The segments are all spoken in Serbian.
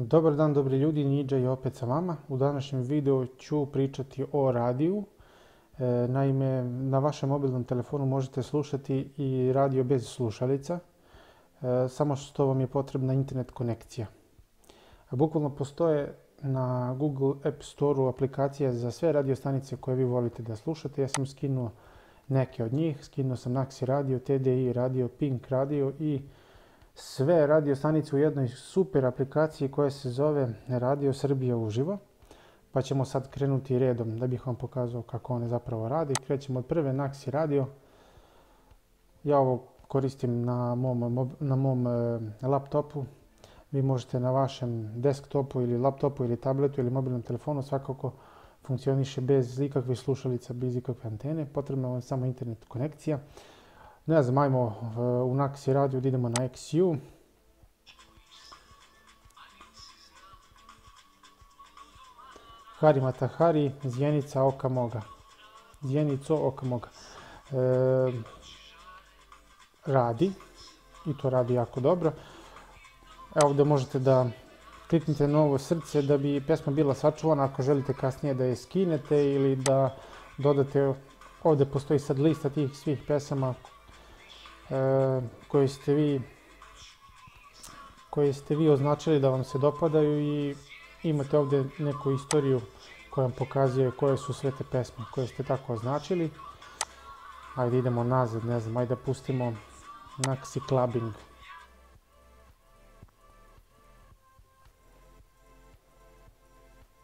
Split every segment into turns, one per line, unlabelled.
Dobar dan, dobri ljudi, Nidža je opet sa vama. U današnjem videu ću pričati o radiju. Naime, na vašem mobilnom telefonu možete slušati i radio bez slušalica, samo što vam je potrebna internet konekcija. Bukvalno postoje na Google App Store-u aplikacije za sve radio stanice koje vi volite da slušate. Ja sam skinuo neke od njih, skinuo sam Naxi radio, TDI radio, Pink radio i sve radio stanice u jednoj super aplikaciji koja se zove Radio Srbija uživo. Pa ćemo sad krenuti redom da bih vam pokazao kako one zapravo radi. Krećemo od prve, Naxi radio. Ja ovo koristim na mom laptopu. Vi možete na vašem desktopu ili laptopu ili tabletu ili mobilnom telefonu, svakako funkcioniše bez ikakvih slušalica, bez ikakve antene. Potrebna vam je samo internet konekcija. Ne znam, ajmo u Naxi radio da idemo na XU. Hari Mata Hari, Zjenica oka moga. Zjenico oka moga. Radi. I to radi jako dobro. Evo ovdje možete da kliknete na ovo srce da bi pesma bila sačuvana ako želite kasnije da je skinete ili da dodate. Ovdje postoji sad lista tih svih pesama koje ste vi označili da vam se dopadaju i imate ovdje neku istoriju koja vam pokazuje koje su sve te pesme koje ste tako označili. Ajde idemo nazad, ne znam, ajde da pustimo Naxi Clubbing.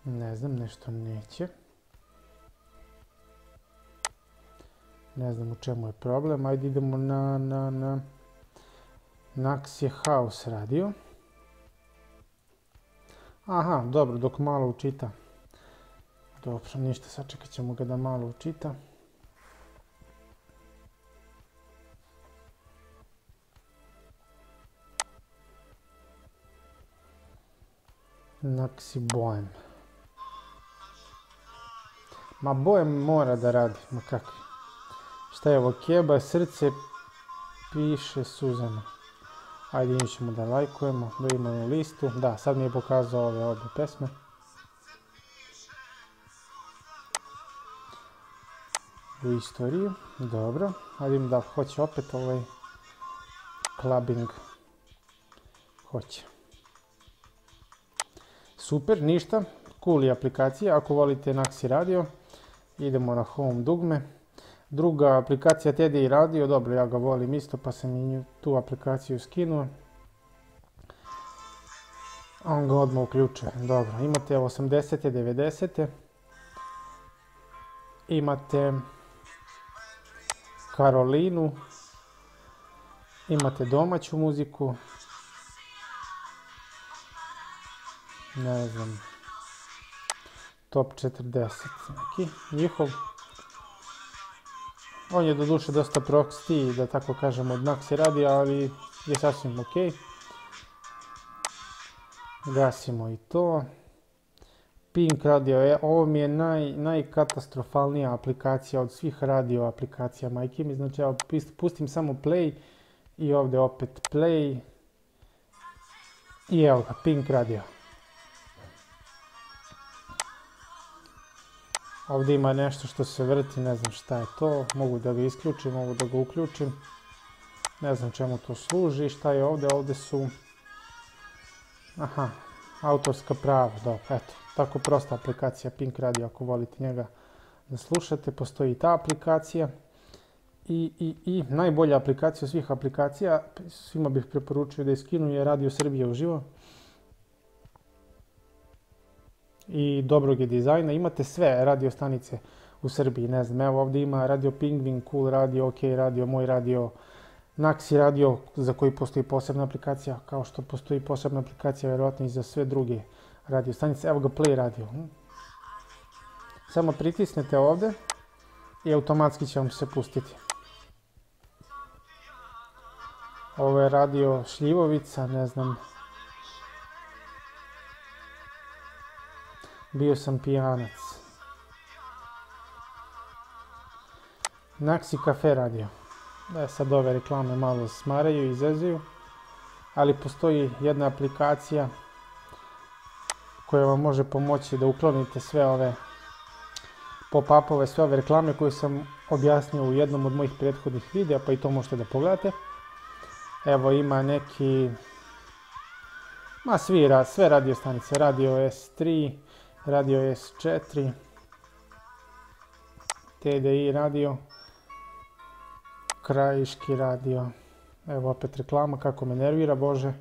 Ne znam, nešto neće. Ne znam u čemu je problem. Ajde idemo na Naxi House radio. Aha, dobro, dok malo učita. Dobro, ništa, sačekat ćemo ga da malo učita. Naxi Bohem. Ma Bohem mora da radi, ma kakvi. Šta je ovo? Keba, srce, piše Suzana. Ajde, njih ćemo da lajkujemo, da imamo listu. Da, sad mi je pokazao ove obje pesme. U istoriju, dobro. Ajde im da hoće opet ovaj clubbing. Hoće. Super, ništa. Cool je aplikacija. Ako volite Naxi radio, idemo na home dugme. Druga aplikacija TDI radio, dobro, ja ga volim isto pa sam i tu aplikaciju skinuo. On ga odmah uključuje, dobro, imate 80. 90. Imate Karolinu, imate domaću muziku, ne znam, top 40 neki, njihov. On je doduše dosta prosti, da tako kažemo, od Naxi radija, ali je sasvim ok. Gasimo i to. Pink radio, ovo mi je najkatastrofalnija aplikacija od svih radio aplikacija, majke mi. Znači ja pustim samo play i ovdje opet play. I evo ga, Pink radio. Ovdje ima nešto što se vrti, ne znam šta je to, mogu da ga isključim, mogu da ga uključim. Ne znam čemu to služi, šta je ovdje, ovdje su... Aha, autorska prava, dobro, eto, tako prosta aplikacija Pink radio, ako volite njega da slušate, postoji i ta aplikacija. I najbolja aplikacija od svih aplikacija, svima bih preporučio da je skinu, je Radio Srbija uživo. I dobrog je dizajna, imate sve radio stanice u Srbiji, ne znam, evo ovdje ima Radio Pingvin, Cool radio, OK radio, Moj radio, Naxi radio za koji postoji posebna aplikacija, kao što postoji posebna aplikacija vjerojatno i za sve druge radio stanice. Evo ga Play radio. Samo pritisnete ovdje i automatski će vam se pustiti. Ovo je radio Šljivovica, ne znam. Bio sam pijanac. Naxi Cafe radio. Da, sad ove reklame malo smaraju i zezuju. Ali postoji jedna aplikacija koja vam može pomoći da uklonite sve ove pop-upove, sve ove reklame koje sam objasnio u jednom od mojih prethodnih videa, pa i to možete da pogledate. Evo ima neki, sve radio stanice, Radio S3, Radio S4, TDI radio, Krajiški radio, evo opet reklama, kako me nervira, bože.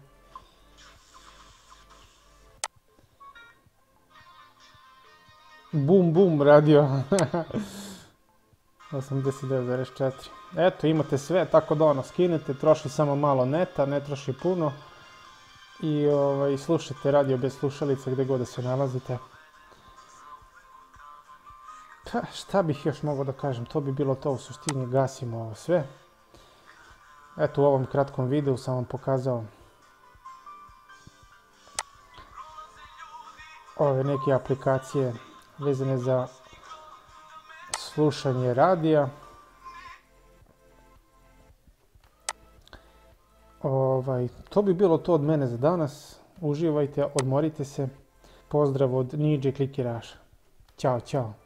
Bum bum radio, 89,4. Eto, imate sve, tako da skinete, troši samo malo neta, ne troši puno. I slušajte radio bez slušalica gdje god da se nalazite. Pa šta bih još mogao da kažem, to bi bilo to u suštini, gasimo ovo sve. Eto, u ovom kratkom videu sam vam pokazao ove neke aplikacije vezane za slušanje radija. To bi bilo to od mene za danas. Uživajte, odmorite se. Pozdrav od Niđe Klikeraša. Ćao, ćao.